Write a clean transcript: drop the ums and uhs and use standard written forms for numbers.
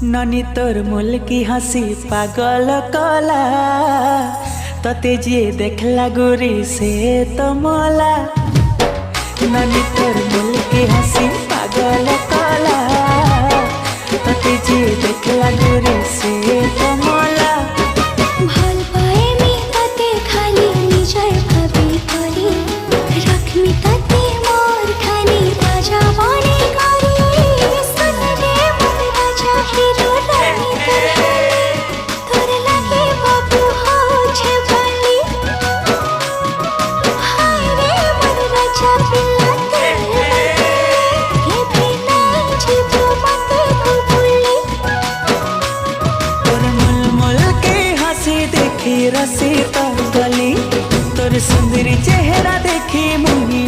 ननी तोर मुल की हंसी पागल कला तते जे देखला गोरी से तो मोला। ननी तोर मुल की हंसी पागल कला तते जे देखला गोरी से तो मोला। ভাল পায়ে মি তাতে খালি নিজের ভাবি করি রাখমি তাতে মোর খানি রাজা বনে করি সনরে মন রাজা হিরো রানী তোর লাগে বাবু হচ্ছে বলি হায় রে মন রাজা পিলাতে এ বিনা জীব মতে ভুলি। तोर मुलमुल के हंसी देखी रसी तो गली तोर सुंदरी चेहरा देखी मुही